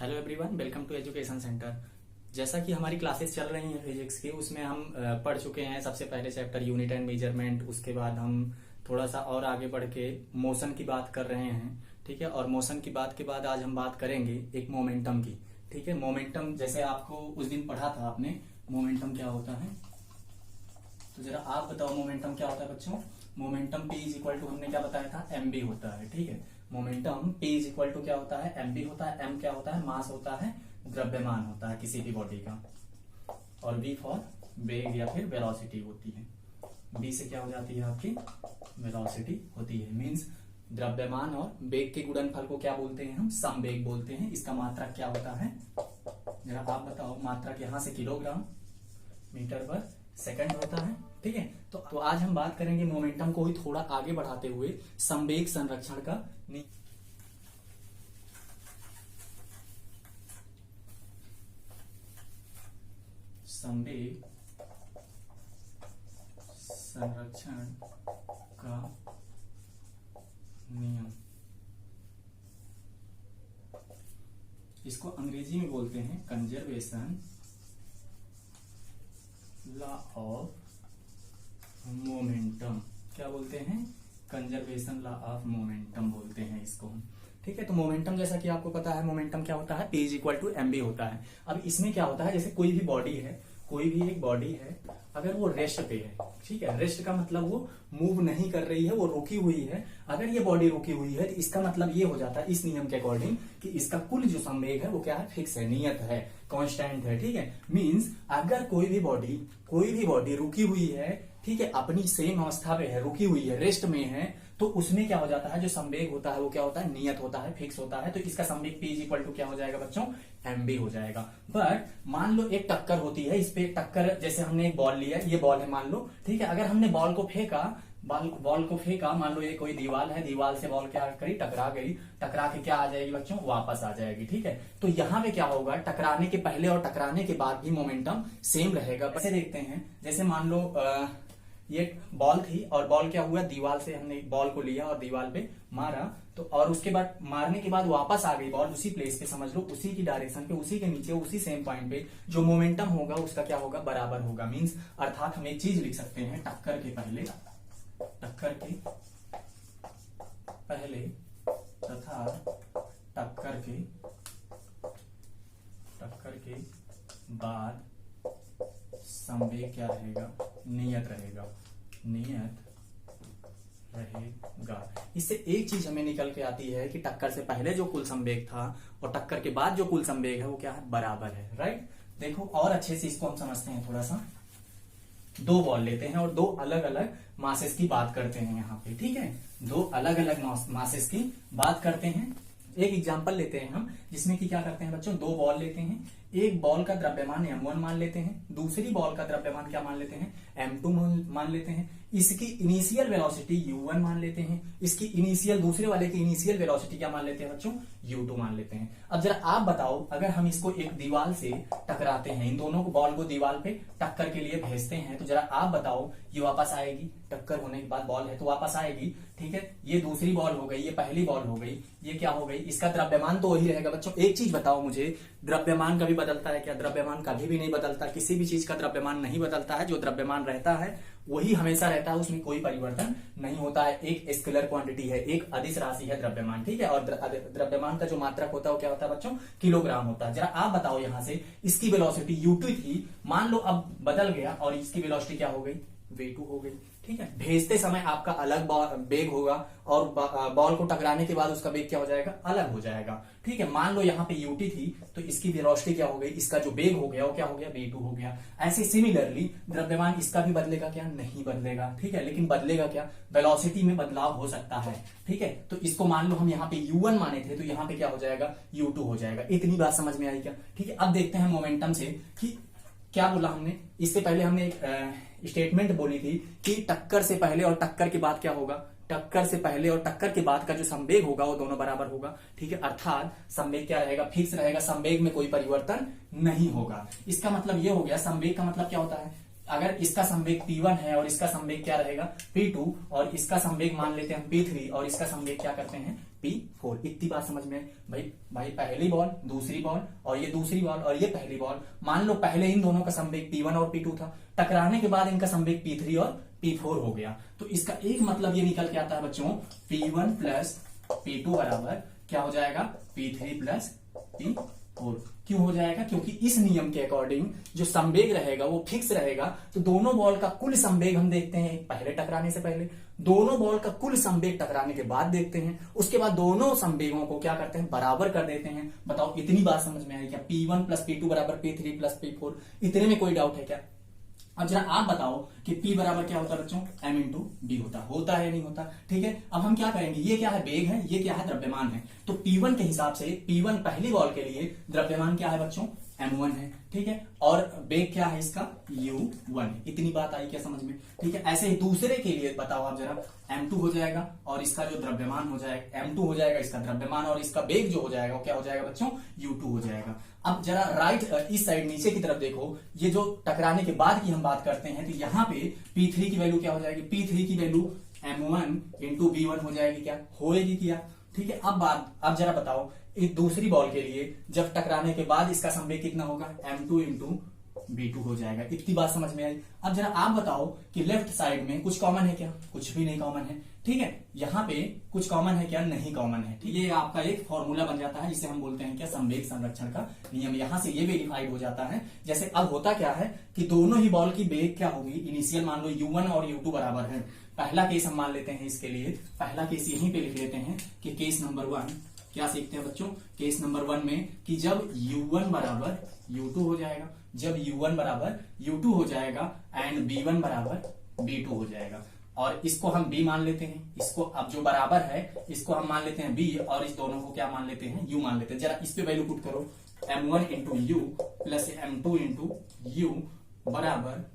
Hello everyone, welcome to education centre. जैसा कि हमारी क्लासेस चल रही हैं फिजिक्स की, उसमें हम पढ़ चुके हैं सबसे पहले चैप्टर यूनिट एंड मेजरमेंट। उसके बाद हम थोड़ा सा और आगे बढ़ के मोशन की बात कर रहे हैं, ठीक है। और मोशन की बात के बाद आज हम बात करेंगे एक मोमेंटम की, ठीक है। मोमेंटम जैसे आपको उस दिन पढ़ा था आपने, मोमेंटम क्या होता है, तो जरा आप बताओ मोमेंटम क्या होता है बच्चों। Momentum P is equal to, हमने क्या बताया था, mb होता है, ठीक है। Momentum P is equal to क्या होता है, mb होता है। m क्या होता है, मास होता है, द्रव्यमान होता है किसी भी बॉडी का। और v फॉर वेग या फिर वेलोसिटी होती है। b से क्या हो जाती है, आपकी वेलोसिटी होती है। मींस द्रव्यमान और वेग के गुणनफल को क्या बोलते हैं, हम समवेग बोलते हैं। इसका मात्रक क्या होता है, जरा आप बताओ। मात्रक यहां से किलोग्राम मीटर पर सेकंड होता है, ठीक है। तो आज हम बात करेंगे मोमेंटम को ही थोड़ा आगे बढ़ाते हुए संवेग संरक्षण का। संवेग संरक्षण का नियम, इसको अंग्रेजी में बोलते हैं कंजर्वेशन लॉ ऑफ मोमेंटम। क्या बोलते हैं, कंजर्वेशन लॉ ऑफ मोमेंटम बोलते हैं इसको, ठीक है। तो मोमेंटम जैसा कि आपको पता है, मोमेंटम क्या होता है, P is equal to mb होता है। अब इसमें क्या होता है, जैसे कोई भी बॉडी है, कोई भी एक बॉडी है, अगर वो रेस्ट पे है, ठीक है। रेस्ट का मतलब वो मूव नहीं कर रही है, वो रुकी हुई है। अगर ये बॉडी रुकी हुई है तो इसका मतलब ये हो जाता है इस नियम के अकॉर्डिंग कि इसका कुल जो संवेग है वो क्या है, फिक्स है, नियत है, कांस्टेंट है, ठीक है। मींस अगर कोई भी बॉडी रुकी हुई है, ठीक है, अपनी सेम अवस्था पे है, रुकी हुई है, रेस्ट में है, तो उसमें क्या हो जाता है, जो संवेग होता है वो क्या होता है, नियत होता है, फिक्स होता है। तो इसका संवेग P इज इक्वल टू क्या हो जाएगा बच्चों, mb हो जाएगा। बट मान लो एक टक्कर होती है, इस पे टक्कर, जैसे हमने एक बॉल लिया, ये बॉल है मान लो, ठीक है। अगर हमने बॉल को फेंका, मान लो ये कोई दीवार है, दीवार से बॉल क्या करी, टकरा गई, टकरा के क्या आ जाएगी बच्चों, वापस आ जाएगी, ठीक है। तो यहाँ पे क्या होगा, टकराने के पहले और टकराने के बाद भी मोमेंटम सेम रहेगा। कैसे देखते हैं, जैसे मान लो ये बॉल थी और बॉल क्या हुआ, दीवार से हमने बॉल को लिया और दीवार पे मारा, तो और उसके बाद मारने के बाद वापस आ गई बॉल उसी प्लेस पे, समझ लो उसी की डायरेक्शन पे, उसी के नीचे, उसी सेम पॉइंट पे। जो मोमेंटम होगा उसका क्या होगा, बराबर होगा। मींस अर्थात हम एक चीज लिख सकते हैं, टक्कर के पहले तथा टक्कर के बाद संवेग क्या रहेगा, नियत रहेगा। इससे एक चीज हमें निकल के आती है कि टक्कर से पहले जो कुल संवेग था और टक्कर के बाद जो कुल संवेग है वो क्या है, बराबर है, राइट। देखो और अच्छे से इसको हम समझते हैं थोड़ा सा। दो बॉल लेते हैं और दो अलग अलग मासेस की बात करते हैं यहाँ पे, ठीक है। दो अलग अलग मासेस की बात करते हैं। एक एग्जांपल लेते हैं हम, जिसमें कि क्या करते हैं बच्चों, दो बॉल लेते हैं, एक बॉल का द्रव्यमान m1 मान लेते हैं, दूसरी बॉल का द्रव्यमान क्या मान लेते हैं, m2 मान लेते हैं। इसकी इनिशियल वेलोसिटी u1 मान लेते हैं, इसकी इनिशियल, दूसरे वाले की इनिशियल वेलोसिटी क्या मान लेते हैं बच्चों, u2 मान लेते हैं। अब जरा आप बताओ, अगर हम इसको एक दीवार से टकराते हैं, इन दोनों को बॉल को दीवार पे टक्कर के लिए भेजते हैं, तो जरा आप बताओ, ये वापस आएगी, टक्कर होने के बाद बॉल है तो वापस आएगी, ठीक है। ये दूसरी बॉल हो गई, ये पहली बॉल हो गई, ये क्या हो गई, इसका द्रव्यमान तो वही रहेगा बच्चों। एक चीज बताओ मुझे, द्रव्यमान कभी बदलता है क्या, द्रव्यमान कभी भी नहीं बदलता। किसी भी चीज का द्रव्यमान नहीं बदलता है, जो द्रव्यमान रहता है वही हमेशा रहता है, उसमें कोई परिवर्तन नहीं होता है। एक स्केलर क्वांटिटी है, एक अदिश राशि है द्रव्यमान, ठीक है। और द्रव्यमान का जो मात्रक होता है वो क्या होता है बच्चों, किलोग्राम होता है। जरा आप बताओ, यहाँ से इसकी वेलोसिटी u2 थी, मान लो अब बदल गया और इसकी वेलोसिटी क्या हो गई, v2 हो गई, ठीक है। भेजते समय आपका अलग वेग होगा और बॉल को टकराने के बाद उसका वेग क्या हो जाएगा, अलग हो जाएगा, ठीक है। मान लो यहाँ पे ut थी तो इसकी वेलोसिटी क्या हो गई, इसका जो वेग हो गया वो क्या हो गया, v2 हो गया। ऐसे सिमिलरली द्रव्यमान इसका भी बदलेगा क्या, नहीं बदलेगा, ठीक है। लेकिन बदलेगा क्या, वेलोसिटी में बदलाव हो सकता है, ठीक है। तो इसको मान लो हम यहाँ पे u1 माने थे, तो यहाँ पे क्या हो जाएगा, u2 हो जाएगा। इतनी बात समझ में आई क्या, ठीक है। अब देखते हैं मोमेंटम से कि क्या बोला हमने। इससे पहले हमने एक स्टेटमेंट बोली थी कि टक्कर से पहले और टक्कर के बाद क्या होगा, टक्कर से पहले और टक्कर के बाद का जो संवेग होगा वो दोनों बराबर होगा, ठीक है। अर्थात संवेग क्या रहेगा, फिक्स रहेगा, संवेग में कोई परिवर्तन नहीं होगा। इसका मतलब ये हो गया, संवेग का मतलब क्या होता है, अगर इसका संवेग P1 है और इसका संवेग क्या रहेगा P2, और इसका संवेग मान लेते हैं P3 और इसका संवेग क्या करते हैं P4। इतनी बात समझ में भाई पहली बॉल, दूसरी बॉल और ये दूसरी बॉल और ये पहली बॉल, मान लो पहले इन दोनों का संवेग P1 और P2 था, टकराने के बाद इनका संवेग P3 और P4 हो गया। तो इसका एक मतलब ये निकल के आता है बच्चों, P1 प्लस P2 बराबर क्या हो जाएगा, P3 प्लस P4। क्यों हो जाएगा, क्योंकि इस नियम के अकॉर्डिंग जो संवेग रहेगा वो फिक्स रहेगा। तो दोनों बॉल का कुल संवेग हम देखते हैं पहले टकराने से पहले, दोनों बॉल का कुल संवेग टकराने के बाद देखते हैं, उसके बाद दोनों संवेगों को क्या करते हैं, बराबर कर देते हैं। बताओ इतनी बात समझ में आई क्या, P1 प्लस P2 बराबर P3 प्लस P4। इतने में कोई डाउट है क्या? अब जरा आप बताओ कि P बराबर क्या होता है बच्चों, M इंटू बी होता है या नहीं होता? ठीक है, अब हम क्या करेंगे, ये क्या है, वेग है, ये क्या है, द्रव्यमान है। तो P1 के हिसाब से P1 पहली बॉल के लिए द्रव्यमान क्या है बच्चों, M1 है। ठीक है, और वेग क्या है इसका, U1। इतनी बात आई क्या समझ में? ठीक है, ऐसे ही दूसरे के लिए बताओ आप जरा, M2 हो जाएगा और इसका जो द्रव्यमान हो जाएगा, M2 हो जाएगा इसका द्रव्यमान, और इसका वेग जो हो जाएगा वो क्या हो जाएगा बच्चों, U2 हो जाएगा। अब जरा राइट इस साइड नीचे की तरफ देखो, ये जो टकराने के बाद की हम बात करते हैं, तो यहाँ पे P3 की वैल्यू क्या हो जाएगी, P3 की वैल्यू M1 इंटू B1 हो जाएगी, क्या होएगी क्या? ठीक है, अब जरा बताओ इस दूसरी बॉल के लिए जब टकराने के बाद इसका संवेग कितना होगा, M2 इंटू B2 हो जाएगा। इतनी बात समझ में आई। अब जरा आप बताओ कि लेफ्ट साइड में कुछ कॉमन है क्या, कुछ भी नहीं कॉमन है। ठीक है, यहाँ पे कुछ कॉमन है क्या, नहीं कॉमन है। ठीक है, ये आपका एक फॉर्मूला बन जाता है जिसे हम बोलते हैं क्या, संवेग संरक्षण का नियम। यहां से ये वेरीफाइड हो जाता है। जैसे अब होता क्या है कि दोनों ही बॉल की वेग क्या होगी, इनिशियल मान लो U1 और U2 बराबर है। पहला केस हम मान लेते हैं, इसके लिए पहला केस यहीं पे लिख लेते हैं कि केस नंबर 1 क्या सीखते हैं बच्चों, केस नंबर 1 में कि जब U1 बराबर U2 हो जाएगा, जब U1 बराबर U2 हो जाएगा एंड B1 बराबर B2 हो जाएगा, और इसको हम B मान लेते हैं, इसको अब जो बराबर है इसको हम मान लेते हैं B, और इस दोनों को क्या मान लेते हैं, U मान लेते हैं। जरा इस पे वैल्यू पुट करो, M1 into U plus M2 into U बराबर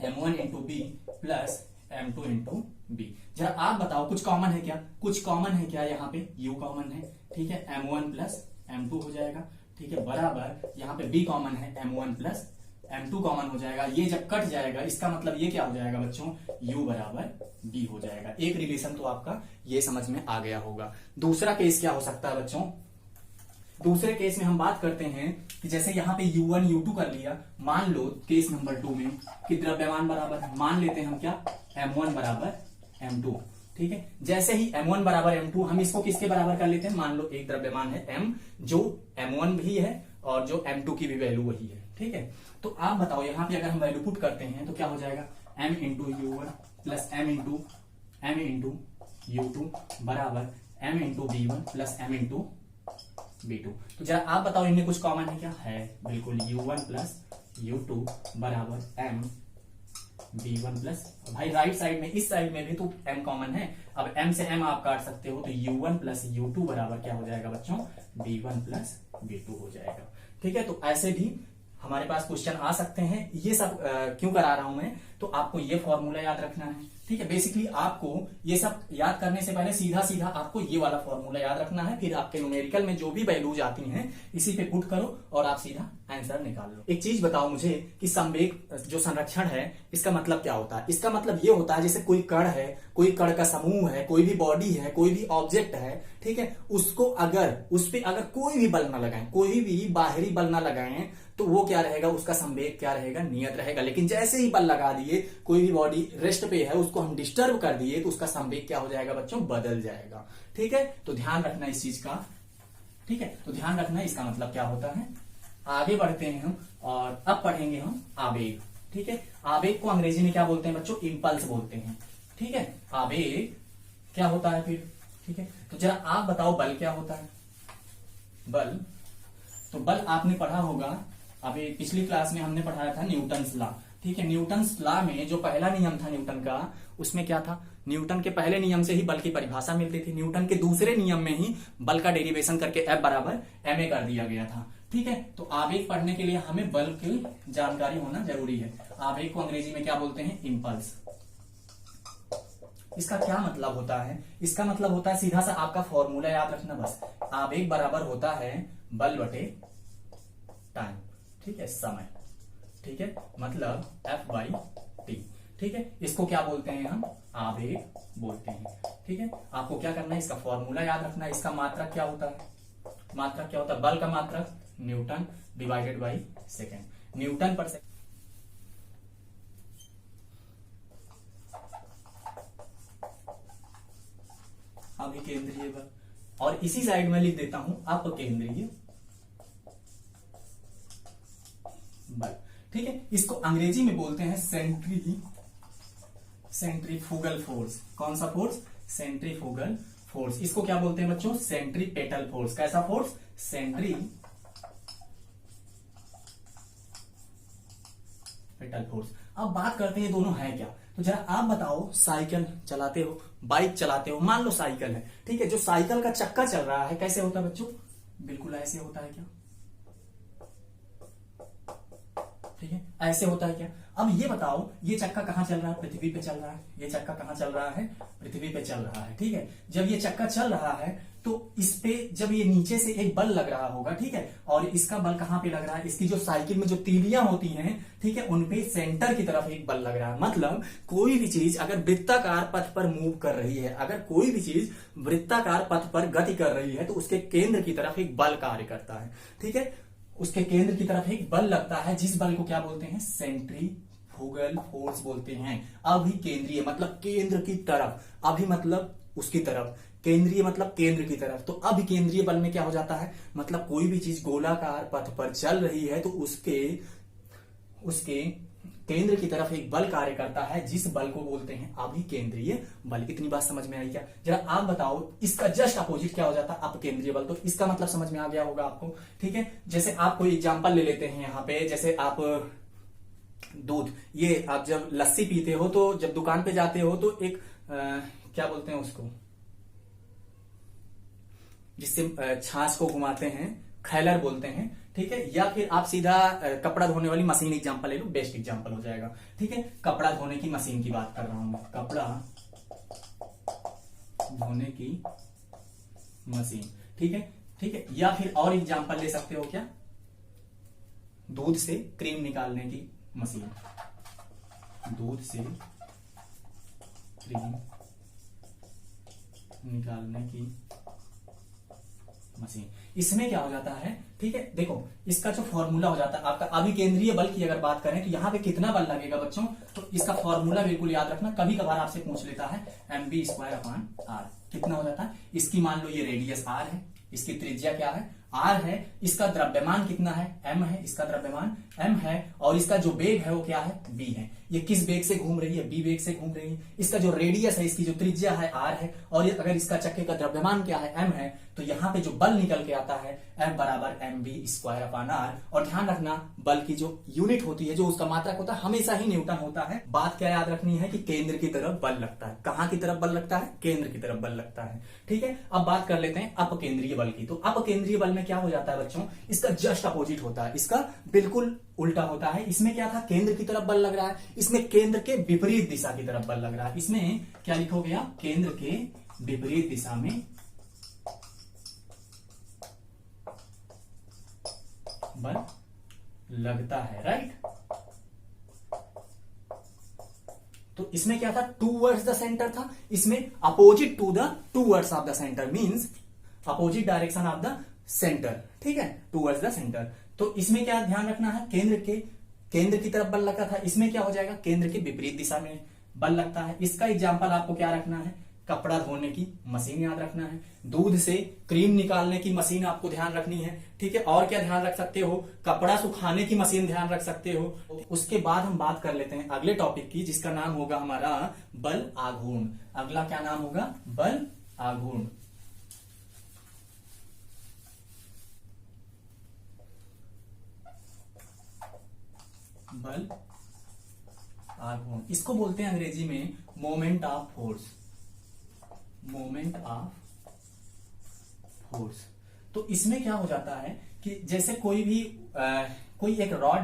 M1 into B plus M2 into B। जरा आप बताओ कुछ कॉमन है क्या, कुछ कॉमन है क्या, यहाँ पे U कॉमन है। ठीक है, M1 प्लस M2 हो जाएगा। ठीक है, बराबर यहाँ पे B कॉमन है, M1 प्लस M2 कॉमन हो जाएगा। ये जब कट जाएगा इसका मतलब ये क्या हो जाएगा बच्चों, U बराबर B हो जाएगा। एक रिलेशन तो आपका ये समझ में आ गया होगा। दूसरा केस क्या हो सकता है बच्चों, दूसरे केस में हम बात करते हैं कि जैसे यहाँ पे U1 U2 कर लिया, मान लो केस नंबर 2 में कि द्रव्यमान बराबर है, मान लेते हैं हम क्या, M1 बराबर M2। ठीक है, जैसे ही M1 बराबर M2, हम इसको किसके बराबर कर लेते हैं, मान लो एक द्रव्यमान है M, जो M1 भी है और जो M2 की भी वैल्यू वही है। ठीक है, तो आप बताओ यहाँ पे अगर हम वैल्यू पुट करते हैं तो क्या हो जाएगा, M into U1 plus M into U2 बराबर M into B1 plus M into B2। तो जरा आप बताओ इनमें कुछ कॉमन है क्या, है बिल्कुल, U1 प्लस U2 बराबर M B1 प्लस, भाई राइट साइड में इस साइड में भी तो M कॉमन है। अब M से M आप काट सकते हो, तो U1 प्लस U2 बराबर क्या हो जाएगा बच्चों, B1 प्लस B2 हो जाएगा। ठीक है, तो ऐसे भी हमारे पास क्वेश्चन आ सकते हैं। ये सब क्यों करा रहा हूं मैं, तो आपको ये फॉर्मूला याद रखना है। ठीक है, बेसिकली आपको ये सब याद करने से पहले सीधा सीधा आपको ये वाला फॉर्मूला याद रखना है, फिर आपके न्यूमेरिकल में जो भी वैल्यूज आती हैं इसी पे पुट करो और आप सीधा आंसर निकाल लो। एक चीज बताओ मुझे कि संवेग जो संरक्षण है इसका मतलब क्या होता है। इसका मतलब ये होता है जैसे कोई कण है, कोई कण का समूह है, कोई भी बॉडी है, कोई भी ऑब्जेक्ट है, ठीक है, उसको अगर उस पर अगर कोई भी बल ना लगाएं, कोई भी बाहरी बल ना लगाएं, तो वो क्या रहेगा, उसका संवेग क्या रहेगा, नियत रहेगा। लेकिन जैसे ही बल लगा दिए, कोई भी बॉडी रेस्ट पे है, उसको हम डिस्टर्ब कर दिए, तो उसका संवेग क्या हो जाएगा बच्चों, बदल जाएगा। ठीक है, तो ध्यान रखना इस चीज का। ठीक है, तो ध्यान रखना इसका मतलब क्या होता है। आगे बढ़ते हैं हम और अब पढ़ेंगे हम आवेग। ठीक है, आवेग को अंग्रेजी में क्या बोलते हैं बच्चों, इंपल्स बोलते हैं। ठीक है, आवेग क्या होता है फिर। ठीक है, तो जरा आप बताओ बल क्या होता है। बल, तो बल आपने पढ़ा होगा, अभी पिछली क्लास में हमने पढ़ाया था न्यूटन्स लॉ। ठीक है, न्यूटन्स लॉ में जो पहला नियम था न्यूटन का, उसमें क्या था, न्यूटन के पहले नियम से ही बल की परिभाषा मिलती थी। न्यूटन के दूसरे नियम में ही बल का डेरिवेशन करके F बराबर ma कर दिया गया था। ठीक है, तो आवेग पढ़ने के लिए हमें बल की जानकारी होना जरूरी है। आवेग को अंग्रेजी में क्या बोलते हैं, इंपल्स। इसका क्या मतलब होता है, इसका मतलब होता है सीधा सा आपका फॉर्मूला याद रखना बस। आवेग बराबर होता है बल बटे टाइम। ठीक है, समय। ठीक है, मतलब F बाई टी। ठीक है, इसको क्या बोलते हैं हम, आवेग बोलते हैं। ठीक है, आपको क्या करना है, इसका फॉर्मूला याद रखना है। इसका मात्रक क्या होता है, मात्रक क्या होता है, बल का मात्रक Newton divided by second, Newton पर सेकेंड। अभिकेंद्रीय बल, और इसी साइड में लिख देता हूं अपकेंद्रीय बल। ठीक है, इसको अंग्रेजी में बोलते हैं सेंट्रीफ्यूगल फोर्स। कौन सा फोर्स, सेंट्रीफ्यूगल फोर्स। इसको क्या बोलते हैं बच्चों, सेंट्रीपेटल फोर्स। कैसा फोर्स, सेंट्रीपेटल फोर्स। अब बात करते हैं ये दोनों है क्या। तो जरा आप बताओ, साइकिल चलाते हो, बाइक चलाते हो, मान लो साइकिल है, ठीक है, जो साइकिल का चक्का चल रहा है कैसे होता है बच्चों, बिल्कुल ऐसे होता है क्या, ठीक है, ऐसे होता है क्या। अब ये बताओ, ये चक्का कहां चल रहा है, पृथ्वी पे चल रहा है। ये चक्का कहां चल रहा है, पृथ्वी पे चल रहा है। ठीक है, जब ये चक्का चल रहा है तो इस पे जब ये नीचे से एक बल लग रहा होगा, ठीक है, और इसका बल कहां पे लग रहा है, इसकी जो साइकिल में जो तीलियां होती हैं, ठीक है, उनपे सेंटर की तरफ एक बल लग रहा है। मतलब कोई भी चीज अगर वृत्ताकार पथ पर मूव कर रही है, अगर कोई भी चीज वृत्ताकार पथ पर गति कर रही है, तो उसके केंद्र की तरफ एक बल कार्य करता है। ठीक है, उसके केंद्र की तरफ एक बल लगता है, जिस बल को क्या बोलते हैं, सेंट्रीफ्यूगल फोर्स बोलते हैं। अभिकेंद्रीय मतलब केंद्र की तरफ, अभि मतलब उसकी तरफ, केंद्रीय मतलब केंद्र की तरफ। तो अभिकेंद्रीय बल में क्या हो जाता है, मतलब कोई भी चीज गोलाकार पथ पर चल रही है तो उसके केंद्र की तरफ एक बल कार्य करता है, जिस बल को बोलते हैं अभिकेंद्रीय बल। इतनी बात समझ में आई क्या। जरा आप बताओ, इसका जस्ट अपोजिट क्या हो जाता है, अपकेंद्रीय बल। तो इसका मतलब समझ में आ गया होगा आपको। ठीक है, जैसे आप कोई एग्जांपल ले लेते हैं यहाँ पे, जैसे आप दूध, ये आप जब लस्सी पीते हो तो जब दुकान पे जाते हो तो एक क्या बोलते हैं उसको, जिससे छाछ को घुमाते हैं, खैलर बोलते हैं। ठीक है, या फिर आप सीधा कपड़ा धोने वाली मशीन एग्जांपल ले लो, बेस्ट एग्जांपल हो जाएगा। ठीक है, कपड़ा धोने की मशीन की बात कर रहा हूं मैं, कपड़ा धोने की मशीन। ठीक है, ठीक है, या फिर और एग्जांपल ले सकते हो क्या, दूध से क्रीम निकालने की मशीन, दूध से क्रीम निकालने की मशीन। इसमें क्या हो जाता है, ठीक है, देखो इसका जो फॉर्मूला हो जाता है आपका, अभिकेंद्रीय बल की अगर बात करें तो यहां पे कितना बल लगेगा बच्चों, तो इसका फॉर्मूला बिल्कुल याद रखना। कभी कभार आपसे पूछ लेता है mv²/r, कितना हो जाता है। इसकी मान लो ये रेडियस r है, इसकी त्रिज्या क्या है, r है, इसका द्रव्यमान कितना है, m है, इसका द्रव्यमान m है, और इसका जो वेग है वो क्या है, v है। ये किस वेग से घूम रही है, v वेग से घूम रही है। इसका जो रेडियस है, इसकी जो त्रिज्या है r है, और अगर इसका चक्के का द्रव्यमान क्या है, m है, तो यहाँ पे जो बल निकल के आता है F बराबर mv²/r। और ध्यान रखना, बल की जो यूनिट होती है, जो उसका मात्रक होता है, हमेशा ही न्यूटन होता है। बात क्या याद रखनी है कि केंद्र की तरफ बल लगता है। कहां की तरफ बल लगता है, केंद्र की तरफ बल लगता है। ठीक है, अब बात कर लेते हैं अपकेंद्रीय बल की। तो अपकेंद्रीय बल में क्या हो जाता है बच्चों, इसका जस्ट अपोजिट होता है, इसका बिल्कुल उल्टा होता है। इसमें क्या था, केंद्र की तरफ बल लग रहा है, इसमें केंद्र के विपरीत दिशा की तरफ बल लग रहा है। इसमें क्या लिखोगे आप, केंद्र के विपरीत दिशा में बल लगता है, राइट। तो इसमें क्या था, टूवर्ड्स द सेंटर था, इसमें opposite towards of the centre, means opposite direction of the centre. ठीक है, टूवर्ड्स द सेंटर। तो इसमें क्या ध्यान रखना है, केंद्र की तरफ बल लगता था, इसमें क्या हो जाएगा, केंद्र के विपरीत दिशा में बल लगता है। इसका एग्जाम्पल आपको क्या रखना है, कपड़ा धोने की मशीन याद रखना है, दूध से क्रीम निकालने की मशीन आपको ध्यान रखनी है। ठीक है, और क्या ध्यान रख सकते हो, कपड़ा सुखाने की मशीन ध्यान रख सकते हो। उसके बाद हम बात कर लेते हैं अगले टॉपिक की, जिसका नाम होगा हमारा बल आघूर्ण। अगला क्या नाम होगा, बल आघूर्ण। बल आघूर्ण, इसको बोलते हैं अंग्रेजी में moment of force, moment of force. तो इसमें क्या हो जाता है कि जैसे कोई एक रॉड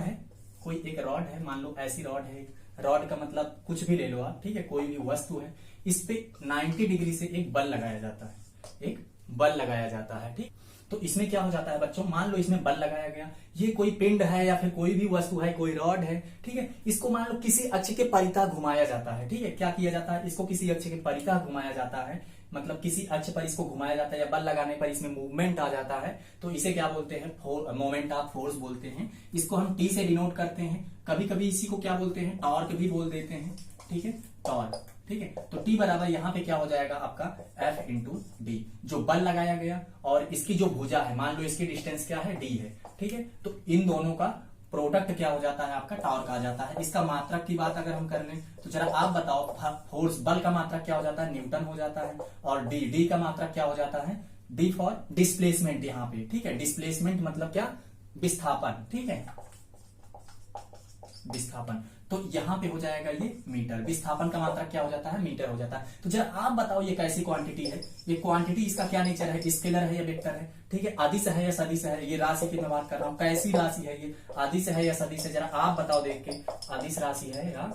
है, मान लो ऐसी रॉड है, रॉड का मतलब कुछ भी ले लो आप, ठीक है, कोई भी वस्तु है, इस पे 90 डिग्री से एक बल लगाया जाता है, एक बल लगाया जाता है। ठीक, तो इसमें क्या हो जाता है बच्चों, मान लो इसमें बल लगाया गया, ये कोई पिंड है या फिर कोई भी वस्तु है, कोई रॉड है, ठीक है, इसको मान लो किसी अक्ष के परितः घुमाया जाता है, ठीक है, क्या किया जाता है, इसको किसी अक्ष के परितः घुमाया जाता है, मतलब किसी अक्ष पर इसको घुमाया जाता है या बल लगाने पर इसमें मूवमेंट आ जाता है, तो इसे क्या बोलते हैं, मोमेंट ऑफ फोर्स बोलते हैं। इसको हम टी से डिनोट करते हैं, कभी कभी इसी को क्या बोलते हैं, टॉर्क भी बोल देते हैं, ठीक है, टॉर्क, ठीक है। तो टी बराबर यहाँ पे क्या हो जाएगा आपका F इंटू डी, जो बल लगाया गया और इसकी जो भुजा है, मान लो इसकी डिस्टेंस क्या है, डी है, ठीक है, तो इन दोनों का प्रोडक्ट क्या हो जाता है आपका, टॉर्क आ जाता है। इसका मात्रक की बात अगर हम कर लें तो जरा आप बताओ, फोर्स बल का मात्रक क्या हो जाता है, न्यूटन हो जाता है, और डी का मात्रक क्या हो जाता है, डी फॉर डिस्प्लेसमेंट यहाँ पे, ठीक है, डिस्प्लेसमेंट मतलब क्या, विस्थापन, ठीक है, विस्थापन, तो यहां पे हो जाएगा ये मीटर, विस्थापन का मात्रक क्या हो जाता है, मीटर हो जाता है। तो जरा आप बताओ ये कैसी क्वांटिटी है, ये क्वांटिटी इसका क्या नेचर है, स्केलर है या वेक्टर है, ठीक है, अदिश है या सदिश है, ये राशि की मैं बात कर रहा हूं, कैसी राशि है ये, अदिश है या सदिश है, जरा आप बताओ देख के, अदिश राशि है या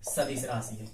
सदिश राशि है।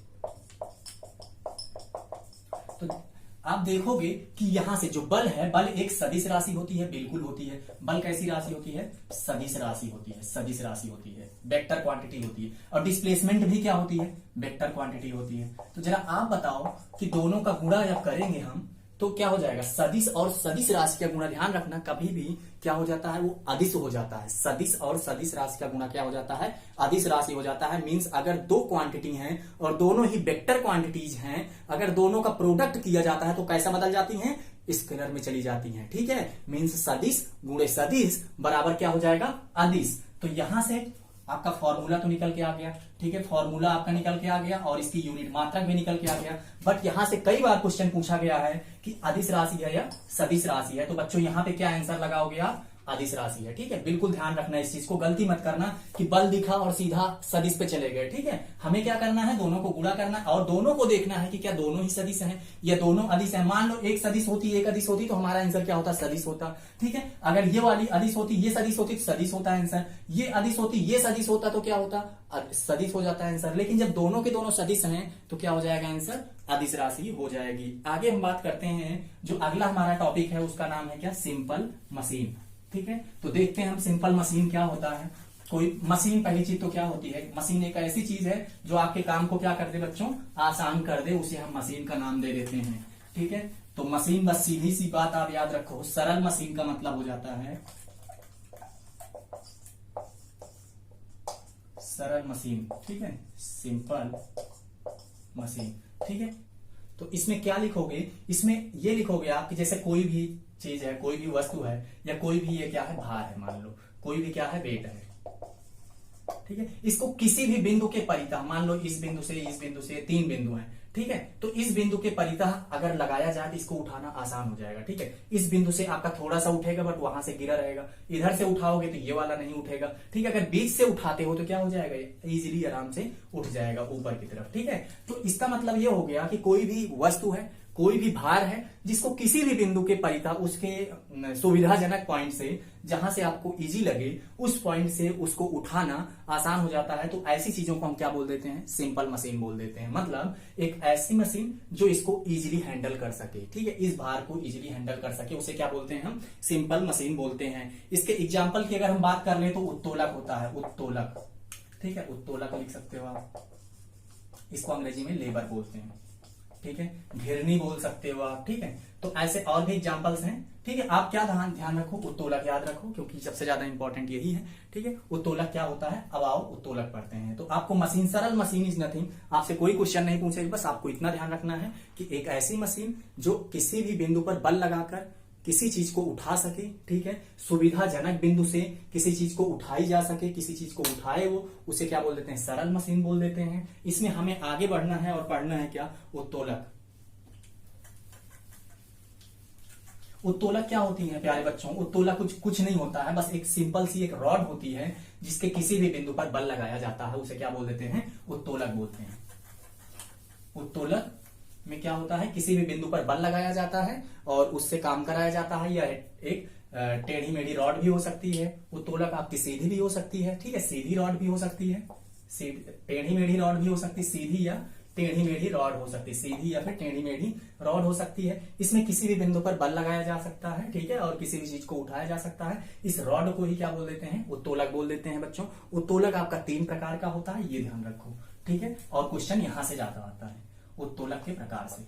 तो आप देखोगे कि यहां से जो बल है, बल एक सदिश राशि होती है, बिल्कुल होती है, बल कैसी राशि होती है, सदिश राशि होती है, सदिश राशि होती है, वेक्टर क्वांटिटी होती है, और डिस्प्लेसमेंट भी क्या होती है, वेक्टर क्वांटिटी होती है। तो जरा आप बताओ कि दोनों का गुणा जब करेंगे हम तो क्या हो जाएगा, सदिश और सदिश राशि का गुणा, ध्यान रखना कभी भी क्या हो जाता है, वो अदिश हो जाता है, सदिश और सदिश राशि का गुणा क्या हो जाता है, अदिश राशि हो जाता है। मींस अगर दो क्वांटिटी हैं और दोनों ही वेक्टर क्वांटिटीज हैं, अगर दोनों का प्रोडक्ट किया जाता है तो कैसा बदल जाती हैं, स्केलर में चली जाती हैं, ठीक है। मींस सदिश गुणे सदिश बराबर क्या हो जाएगा, अदिश। तो यहां से आपका फॉर्मूला तो निकल के आ गया, ठीक है, फॉर्मूला आपका निकल के आ गया और इसकी यूनिट मात्रक भी निकल के आ गया। बट यहां से कई बार क्वेश्चन पूछा गया है कि अदिश राशि है या सदिश राशि है, तो बच्चों यहां पे क्या आंसर लगाओगे आप, अदिश राशि है, ठीक है। बिल्कुल ध्यान रखना इस चीज को, गलती मत करना कि बल दिखा और सीधा सदिश पे चले गए, ठीक है। हमें क्या करना है, दोनों को गुणा करना और दोनों को देखना है कि क्या दोनों ही सदिश हैं या दोनों अदिश हैं। मान लो एक सदिश होती एक अदिश होती तो हमारा आंसर क्या होता, सदिश होता, ठीक है। अगर ये वाली अदिश होती ये सदिश होती तो सदिश होता आंसर, ये अदिश होती ये सदिश होता तो क्या होता, सदिश हो जाता है आंसर। लेकिन जब दोनों के दोनों सदिश हैं तो क्या हो जाएगा आंसर, अदिश राशि हो जाएगी। आगे हम बात करते हैं, जो अगला हमारा टॉपिक है उसका नाम है क्या, सिंपल मशीन, ठीक है। तो देखते हैं हम सिंपल मशीन क्या होता है। कोई मशीन, पहली चीज तो क्या होती है, मशीन एक ऐसी चीज है जो आपके काम को क्या कर दे बच्चों, आसान कर दे, उसे हम मशीन का नाम दे देते हैं, ठीक है। तो मशीन, बस सीधी सी बात आप याद रखो, सरल मशीन का मतलब हो जाता है सरल मशीन, ठीक है, सिंपल मशीन, ठीक है। तो इसमें क्या लिखोगे, इसमें ये लिखोगे आप कि जैसे कोई भी चीज है, कोई भी वस्तु है या कोई भी ये क्या है, भार है, मान लो कोई भी क्या है, वेट है, ठीक है। इसको किसी भी बिंदु के परितः, मान लो इस बिंदु से 3 बिंदु हैं, ठीक है, तो इस बिंदु के परितः अगर लगाया जाए तो इसको उठाना आसान हो जाएगा, ठीक है। इस बिंदु से आपका थोड़ा सा उठेगा बट वहां से गिरा रहेगा, इधर से उठाओगे तो ये वाला नहीं उठेगा, ठीक है। अगर बीच से उठाते हो तो क्या हो जाएगा, इजीली आराम से उठ जाएगा ऊपर की तरफ, ठीक है। तो इसका मतलब ये हो गया कि कोई भी वस्तु है, कोई भी भार है जिसको किसी भी बिंदु के परितः, उसके सुविधाजनक पॉइंट से, जहां से आपको इजी लगे उस पॉइंट से उसको उठाना आसान हो जाता है, तो ऐसी चीजों को हम क्या बोल देते हैं, सिंपल मशीन बोल देते हैं। मतलब एक ऐसी मशीन जो इसको इजीली हैंडल कर सके, ठीक है, इस भार को इजीली हैंडल कर सके, उसे क्या बोलते हैं हम, सिंपल मशीन बोलते हैं। इसके एग्जाम्पल की अगर हम बात कर ले तो उत्तोलक होता है, उत्तोलक, ठीक है, उत्तोलक लिख सकते हो आप, इसको अंग्रेजी में लेबर बोलते हैं, ठीक है, घिरनी बोल सकते हो आप, ठीक है। तो ऐसे और भी एग्जांपल्स हैं, ठीक है। आप क्या ध्यान रखो, उत्तोलक याद रखो क्योंकि सबसे ज्यादा इंपॉर्टेंट यही है, ठीक है। उत्तोलक क्या होता है, अब आओ उत्तोलक पढ़ते हैं। तो आपको मशीन, सरल मशीन इज नथिंग, आपसे कोई क्वेश्चन नहीं पूछेगी, बस आपको इतना ध्यान रखना है कि एक ऐसी मशीन जो किसी भी बिंदु पर बल लगाकर किसी चीज को उठा सके, ठीक है, सुविधाजनक बिंदु से किसी चीज को उठाई जा सके, किसी चीज को उठाए वो, उसे क्या बोल देते हैं, सरल मशीन बोल देते हैं। इसमें हमें आगे बढ़ना है और पढ़ना है क्या, उत्तोलक। उत्तोलक क्या होती है प्यारे बच्चों, उत्तोलक कुछ नहीं होता है, बस एक सिंपल सी एक रॉड होती है जिसके किसी भी बिंदु पर बल लगाया जाता है, उसे क्या बोल देते हैं, उत्तोलक बोलते हैं। उत्तोलक में क्या होता है, किसी भी बिंदु पर बल लगाया जाता है और उससे काम कराया जाता है। यह एक टेढ़ी मेढ़ी रॉड भी हो सकती है, उत्तोलक आपकी सीधी भी हो सकती है, ठीक है, सीधी रॉड भी हो सकती है, टेढ़ी मेढ़ी रॉड भी हो सकती है, सीधी या टेढ़ी मेढ़ी रॉड हो सकती है, सीधी या फिर टेढ़ी मेढ़ी रॉड हो सकती है। इसमें किसी भी बिंदु पर बल लगाया जा सकता है, ठीक है, और किसी भी चीज को उठाया जा सकता है। इस रॉड को ही क्या बोल देते हैं, उत्तोलक बोल देते हैं बच्चों। उत्तोलक आपका 3 प्रकार का होता है, ये ध्यान रखो, ठीक है। और क्वेश्चन यहां से जाता आता है उत्तोलक के प्रकार से,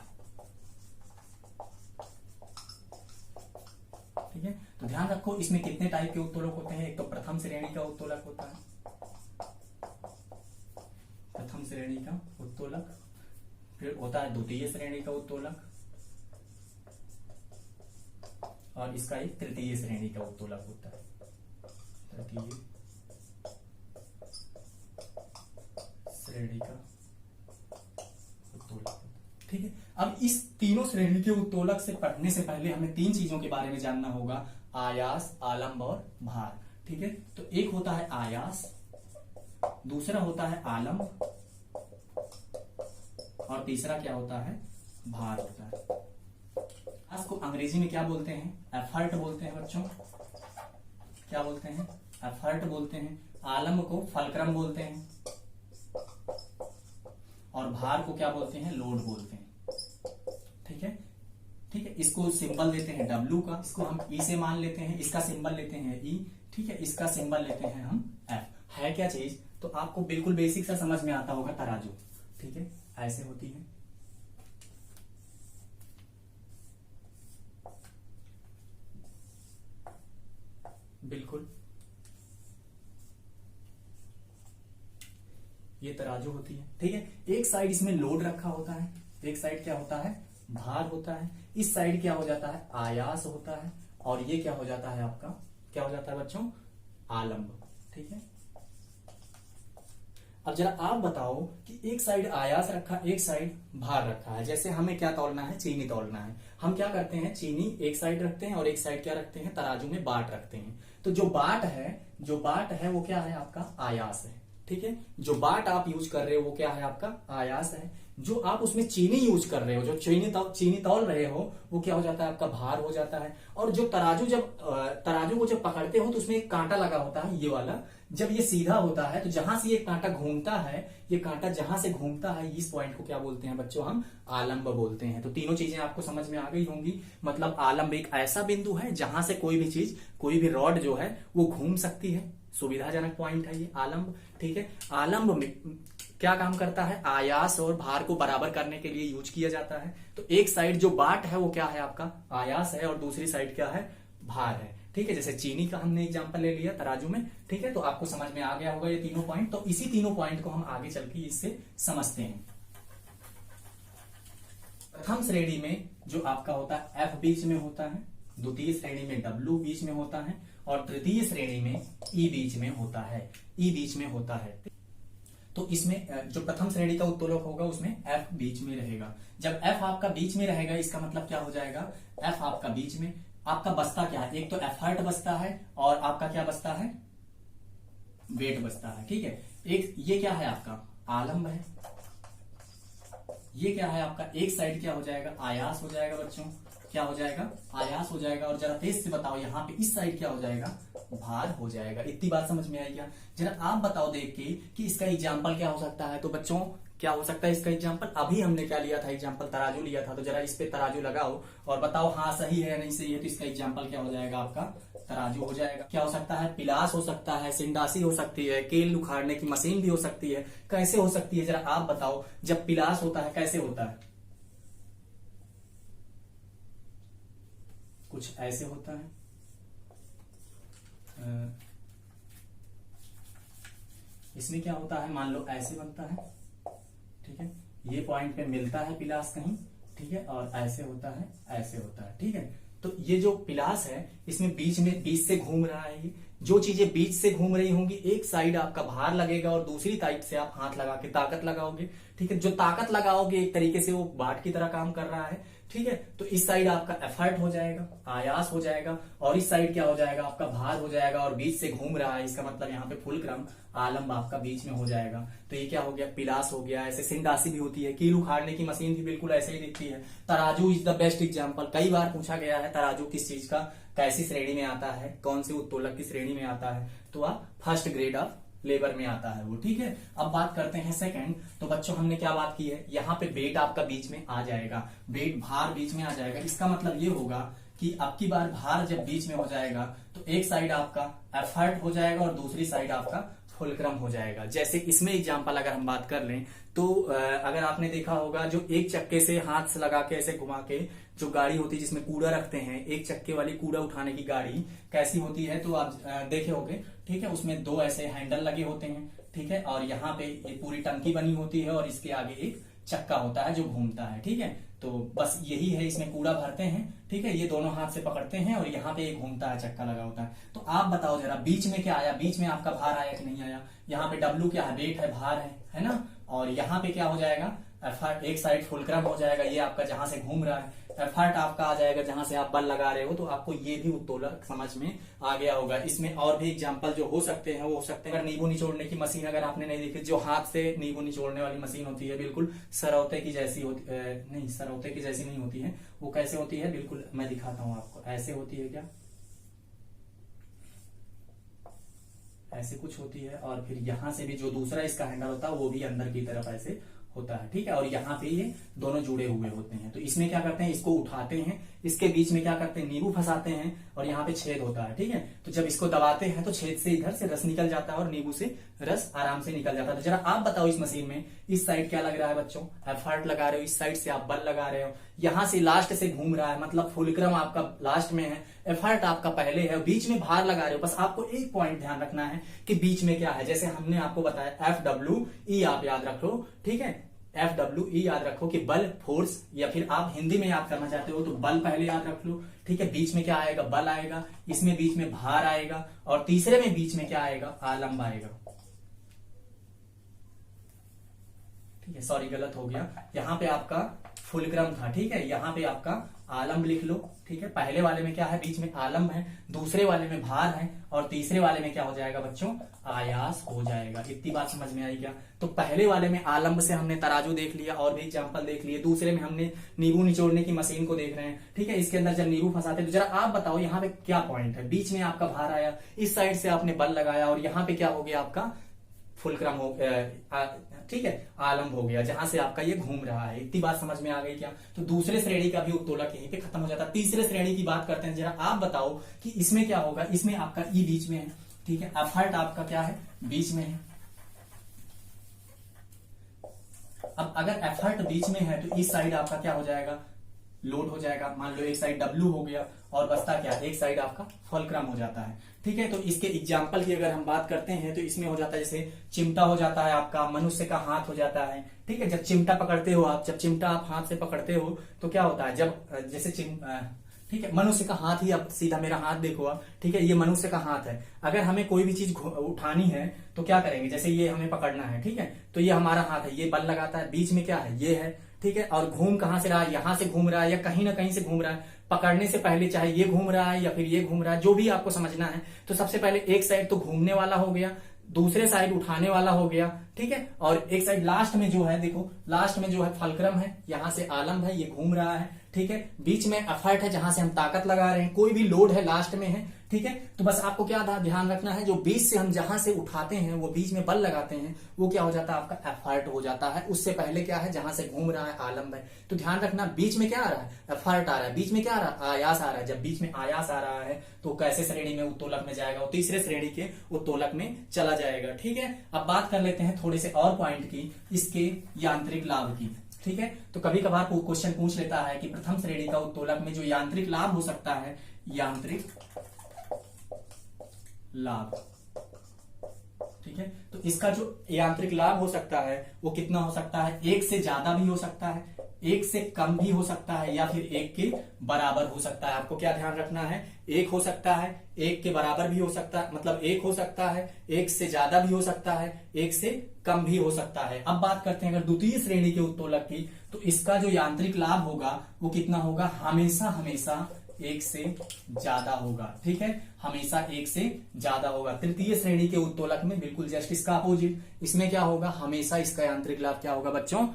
ठीक है। तो ध्यान रखो इसमें कितने टाइप के उत्तोलक होते हैं। एक तो प्रथम श्रेणी का उत्तोलक होता है, प्रथम श्रेणी का उत्तोलक, फिर होता है द्वितीय श्रेणी का उत्तोलक, और इसका एक तृतीय श्रेणी का उत्तोलक होता है, तृतीय श्रेणी का उत्तोलक, ठीक है। अब इस तीनों श्रेणी के उत्तोलक से पढ़ने से पहले हमें 3 चीजों के बारे में जानना होगा, आयास, आलंब और भार, ठीक है। तो एक होता है आयास, दूसरा होता है आलंब, और तीसरा क्या होता है, भार होता है। आयास को अंग्रेजी में क्या बोलते हैं, एफर्ट बोलते हैं बच्चों, क्या बोलते हैं, एफर्ट बोलते हैं। आलंब को फलक्रम बोलते हैं, और भार को क्या बोलते हैं, लोड बोलते हैं, ठीक है, ठीक है। इसको सिंबल देते हैं W का, इसको हम E से मान लेते हैं, इसका सिंबल लेते हैं E, ठीक है, इसका सिंबल लेते हैं हम F। है क्या चीज, तो आपको बिल्कुल बेसिक सा समझ में आता होगा, तराजू, ठीक है, ऐसे होती है, बिल्कुल ये तराजू होती है, ठीक है। एक साइड इसमें लोड रखा होता है, एक साइड क्या होता है, भार होता है, इस साइड क्या हो जाता है, आयास होता है, और ये क्या हो जाता है आपका, क्या हो जाता है बच्चों, आलंब, ठीक है। अब जरा आप बताओ कि एक साइड आयास रखा, एक साइड भार रखा है, जैसे हमें क्या तौलना है, चीनी तौलना है। हम क्या करते हैं, चीनी एक साइड रखते हैं और एक साइड क्या रखते हैं, तराजू में बाट रखते हैं। तो जो बाट है वो क्या है, आपका आयास है, ठीक है। जो बाट आप यूज कर रहे हो वो क्या है, आपका आयास है। जो आप उसमें चीनी यूज कर रहे हो, जो चीनी तौल रहे हो, वो क्या हो जाता है, आपका भार हो जाता है। और जो तराजू को जब पकड़ते हो तो उसमें एक कांटा लगा होता है, ये वाला, जब ये सीधा होता है तो जहां से ये कांटा घूमता है, ये कांटा जहां से घूमता है, इस पॉइंट को क्या बोलते हैं बच्चों, हम आलंब बोलते हैं। तो तीनों चीजें आपको समझ में आ गई होंगी। मतलब आलंब एक ऐसा बिंदु है जहां से कोई भी चीज, कोई भी रॉड जो है वो घूम सकती है, सुविधाजनक पॉइंट है ये आलंब, ठीक है। आलंब में क्या काम करता है, आयास और भार को बराबर करने के लिए यूज किया जाता है। तो एक साइड जो बाट है वो क्या है, आपका आयास है, और दूसरी साइड क्या है, भार है, ठीक है। जैसे चीनी का हमने एग्जांपल ले लिया तराजू में, ठीक है। तो आपको समझ में आ गया होगा ये तीनों पॉइंट। तो इसी तीनों पॉइंट को हम आगे चल के इससे समझते हैं। प्रथम श्रेणी में जो आपका होता है F बीच में होता है, द्वितीय श्रेणी में W बीच में होता है, और तृतीय श्रेणी में E बीच में होता है, E बीच में होता है। तो इसमें जो प्रथम श्रेणी का उत्तोलक होगा उसमें F बीच में रहेगा। जब F आपका बीच में रहेगा इसका मतलब क्या हो जाएगा, F आपका बीच में, आपका बसता क्या है, एक तो एफर्ट बसता है और आपका क्या बसता है, वेट बसता है, ठीक है। एक ये क्या है, आपका आलंब है, ये क्या है आपका, एक साइड क्या हो जाएगा, आयास हो जाएगा बच्चों, क्या हो जाएगा, आयास हो जाएगा। और जरा तेज से बताओ यहाँ पे इस साइड क्या हो जाएगा, भार हो जाएगा। इतनी बात समझ में आई क्या? जरा आप बताओ देख के कि इसका एग्जाम्पल क्या हो सकता है। तो बच्चों क्या हो सकता है इसका एग्जाम्पल, अभी हमने क्या लिया था एग्जाम्पल, तराजू लिया था। तो जरा इस पे तराजू लगाओ और बताओ हाँ सही है या नहीं सही है। तो इसका एग्जाम्पल क्या हो जाएगा, आपका तराजू हो जाएगा। क्या हो सकता है, पिलास हो सकता है, सिंडासी हो सकती है, केल उखाड़ने की मशीन भी हो सकती है। कैसे हो सकती है जरा आप बताओ, जब पिलास होता है कैसे होता है, कुछ ऐसे होता है। इसमें क्या होता है, मान लो ऐसे बनता है, ठीक है, ये पॉइंट पे मिलता है पिलास कहीं, ठीक है, और ऐसे होता है, ऐसे होता है, ठीक है। तो ये जो पिलास है इसमें बीच से घूम रहा है। ये जो चीजें बीच से घूम रही होंगी, एक साइड आपका भार लगेगा और दूसरी साइड से आप हाथ लगा के ताकत लगाओगे, ठीक है। जो ताकत लगाओगे एक तरीके से वो बाट की तरह काम कर रहा है, ठीक है। तो इस साइड आपका एफर्ट हो जाएगा, आयास हो जाएगा, और इस साइड क्या हो जाएगा, आपका भार हो जाएगा और बीच से घूम रहा है। इसका मतलब यहाँ पे फुलक्रम आलंब आपका बीच में हो जाएगा। तो ये क्या हो गया, पिलास हो गया। ऐसे सिंडासी भी होती है, कील उखाड़ने की मशीन भी बिल्कुल ऐसे ही दिखती है। तराजू इज द बेस्ट एग्जाम्पल। कई बार पूछा गया है तराजू किस चीज का, कैसी श्रेणी में आता है, कौन से उत्तोलक की श्रेणी में आता है। तो आप फर्स्ट ग्रेड ऑफ लेबर में आता है वो, ठीक है। अब बात करते हैं सेकंड। तो बच्चों हमने क्या बात की है, यहाँ पे वेट आपका बीच में आ जाएगा, वेट भार बीच में आ जाएगा। इसका मतलब ये होगा कि अब की बार भार जब बीच में हो जाएगा तो एक साइड आपका एफर्ट हो जाएगा और दूसरी साइड आपका फुलक्रम हो जाएगा। जैसे इसमें एग्जांपल अगर हम बात कर लें तो अगर आपने देखा होगा जो एक चक्के से हाथ से लगा के ऐसे घुमा के जो गाड़ी होती है जिसमें कूड़ा रखते हैं, एक चक्के वाली कूड़ा उठाने की गाड़ी कैसी होती है तो आप देखे होंगे, ठीक है। उसमें दो ऐसे हैंडल लगे होते हैं, ठीक है, और यहाँ पे ये पूरी टंकी बनी होती है और इसके आगे एक चक्का होता है जो घूमता है, ठीक है। तो बस यही है, इसमें कूड़ा भरते हैं, ठीक है, ये दोनों हाथ से पकड़ते हैं और यहाँ पे एक घूमता है, चक्का लगा होता है। तो आप बताओ जरा बीच में क्या आया, बीच में आपका भार आया कि नहीं आया। यहाँ पे W क्या है, वेट है, भार है ना। और यहाँ पे क्या हो जाएगा, एफर्ट, एक साइड फुलक्रम हो जाएगा, ये आपका जहां से घूम रहा है, एफर्ट आपका आ जाएगा जहां से आप बल लगा रहे हो। तो आपको ये भी उत्तोलक समझ में आ गया होगा। इसमें और भी एग्जांपल जो हो सकते हैं वो हो सकते हैं, अगर नींबू निचोड़ने की मशीन अगर आपने नहीं देखी, जो हाथ से नींबू निचोड़ने वाली मशीन होती है, बिल्कुल सरौते की जैसी होती नहीं, सरौते की जैसी नहीं होती है वो। कैसे होती है, बिल्कुल मैं दिखाता हूँ आपको। ऐसे होती है क्या, ऐसे कुछ होती है, और फिर यहां से भी जो दूसरा इसका हैंडल होता है वो भी अंदर की तरफ ऐसे होता है, ठीक है। और यहाँ पे ये दोनों जुड़े हुए होते हैं। तो इसमें क्या करते हैं, इसको उठाते हैं, इसके बीच में क्या करते हैं, नींबू फंसाते हैं और यहाँ पे छेद होता है, ठीक है। तो जब इसको दबाते हैं तो छेद से इधर से रस निकल जाता है और नींबू से रस आराम से निकल जाता है। तो जरा आप बताओ इस मशीन में इस साइड क्या लग रहा है बच्चों, एफर्ट लगा रहे हो, इस साइड से आप बल लगा रहे हो, यहाँ से लास्ट से घूम रहा है, मतलब फुलक्रम आपका लास्ट में है, एफर्ट आपका पहले है, बीच में भार लगा रहे हो। बस आपको एक पॉइंट ध्यान रखना है कि बीच में क्या है। जैसे हमने आपको बताया FWE आप याद रख लो, ठीक है। FWE याद रखो कि बल, फोर्स, या फिर आप हिंदी में याद करना चाहते हो तो बल पहले याद रख लो, ठीक है। बीच में क्या आएगा, बल आएगा, इसमें बीच में भार आएगा, और तीसरे में बीच में क्या आएगा, आलंब आएगा, ठीक है। सॉरी गलत हो गया, यहाँ पे आपका फुलक्रम था, ठीक है, यहाँ पे आपका आलंब लिख लो, ठीक है। पहले वाले में क्या है, बीच में आलंब है, दूसरे वाले में भार है, और तीसरे वाले में क्या हो जाएगा बच्चों, आयास हो जाएगा। इतनी बात समझ में आई क्या। तो पहले वाले में आलंब से हमने तराजू देख लिया और भी एग्जांपल देख लिए, दूसरे में हमने नींबू निचोड़ने की मशीन को देख रहे हैं, ठीक है। इसके अंदर जब नींबू फंसाते तो जरा आप बताओ यहाँ पे क्या पॉइंट है, बीच में आपका भार आया, इस साइड से आपने बल लगाया, और यहाँ पे क्या हो गया आपका फुलक्रम हो गया, ठीक है, आलंब हो गया, जहां से आपका ये घूम रहा है। इतनी बात समझ में आ गई क्या। तो दूसरे श्रेणी का भी उत्तोलक यहीं पे खत्म हो जाता है। तीसरे श्रेणी की बात करते हैं, जरा आप बताओ कि इसमें क्या होगा। इसमें आपका ई बीच में है, ठीक है, एफर्ट आपका क्या है, बीच में है। अब अगर एफर्ट बीच में है तो इस साइड आपका क्या हो जाएगा, लोड हो जाएगा। मान लो एक साइड W हो गया और बचता क्या, एक साइड आपका फुलक्रम हो जाता है, ठीक है। तो इसके एग्जाम्पल की अगर हम बात करते हैं तो इसमें हो जाता है जैसे चिमटा हो जाता है आपका, मनुष्य का हाथ हो जाता है, ठीक है। जब चिमटा पकड़ते हो आप, जब चिमटा आप हाथ से पकड़ते हो तो क्या होता है, जब जैसे ठीक है, मनुष्य का हाथ ही, अब सीधा मेरा हाथ देखो आप, ठीक है, ये मनुष्य का हाथ है। अगर हमें कोई भी चीज उठानी है तो क्या करेंगे, जैसे ये हमें पकड़ना है, ठीक है, तो ये हमारा हाथ है, ये बल लगाता है, बीच में क्या है, ये है, ठीक है। और घूम कहां से रहा है, यहां से घूम रहा है या कहीं ना कहीं से घूम रहा है। पकड़ने से पहले चाहे ये घूम रहा है या फिर ये घूम रहा है, जो भी आपको समझना है। तो सबसे पहले एक साइड तो घूमने वाला हो गया, दूसरे साइड उठाने वाला हो गया, ठीक है। और एक साइड लास्ट में जो है, देखो लास्ट में जो है फुलक्रम है, यहां से आलंब है, ये घूम रहा है, ठीक है। बीच में एफर्ट है जहां से हम ताकत लगा रहे हैं, कोई भी लोड है लास्ट में है, ठीक है। तो बस आपको क्या ध्यान रखना है, जो बीच से हम जहां से उठाते हैं वो बीच में बल लगाते हैं, वो क्या हो जाता है, आपका एफर्ट हो जाता है। उससे पहले क्या है, जहां से घूम रहा है आलंब है। तो ध्यान रखना, बीच में क्या आ रहा है, एफर्ट आ रहा है, बीच में क्या आ रहा है, आयास आ रहा है। जब बीच में आयास आ रहा है तो कैसे श्रेणी में, उत्तोलक में जाएगा, वो तीसरे श्रेणी के उत्तोलक में चला जाएगा, ठीक है। अब बात कर लेते हैं थोड़े से और पॉइंट की, इसके यांत्रिक लाभ की, ठीक है। तो कभी कभार क्वेश्चन पूछ लेता है कि प्रथम श्रेणी का उत्तोलक में जो यांत्रिक लाभ हो सकता है, यांत्रिक लाभ, ठीक है। तो इसका जो यांत्रिक लाभ हो सकता है वो कितना हो सकता है, एक से ज्यादा भी हो सकता है, एक से कम भी हो सकता है, या फिर एक के बराबर हो सकता है। आपको क्या ध्यान रखना है, एक हो सकता है, एक के बराबर भी हो सकता है, मतलब एक हो सकता है, एक से ज्यादा भी हो सकता है, एक से कम भी हो सकता है। अब बात करते हैं अगर द्वितीय श्रेणी के उत्तोलक की, तो इसका जो यांत्रिक लाभ होगा वो कितना होगा, हमेशा हमेशा एक से ज्यादा होगा, ठीक है, हमेशा एक से ज्यादा होगा। तृतीय श्रेणी के उत्तोलक में बिल्कुल जस्ट इसका अपोजिट, इसमें क्या होगा, हमेशा इसका यांत्रिक लाभ क्या होगा बच्चों,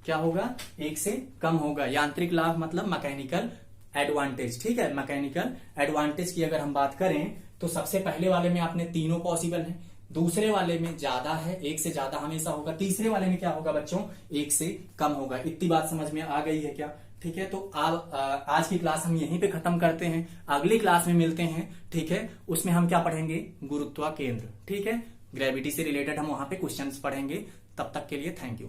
क्या होगा, एक से कम होगा। यांत्रिक लाभ मतलब मैकेनिकल एडवांटेज, ठीक है। मैकेनिकल एडवांटेज की अगर हम बात करें तो सबसे पहले वाले में आपने तीनों पॉसिबल है, दूसरे वाले में ज्यादा है, एक से ज्यादा हमेशा होगा, तीसरे वाले में क्या होगा बच्चों, एक से कम होगा। इतनी बात समझ में आ गई है क्या? ठीक है, तो आज की क्लास हम यहीं पे खत्म करते हैं, अगली क्लास में मिलते हैं। ठीक है, उसमें हम क्या पढ़ेंगे, गुरुत्वाकेंद्र। ठीक है, ग्रेविटी से रिलेटेड हम वहां पे क्वेश्चंस पढ़ेंगे। तब तक के लिए थैंक यू।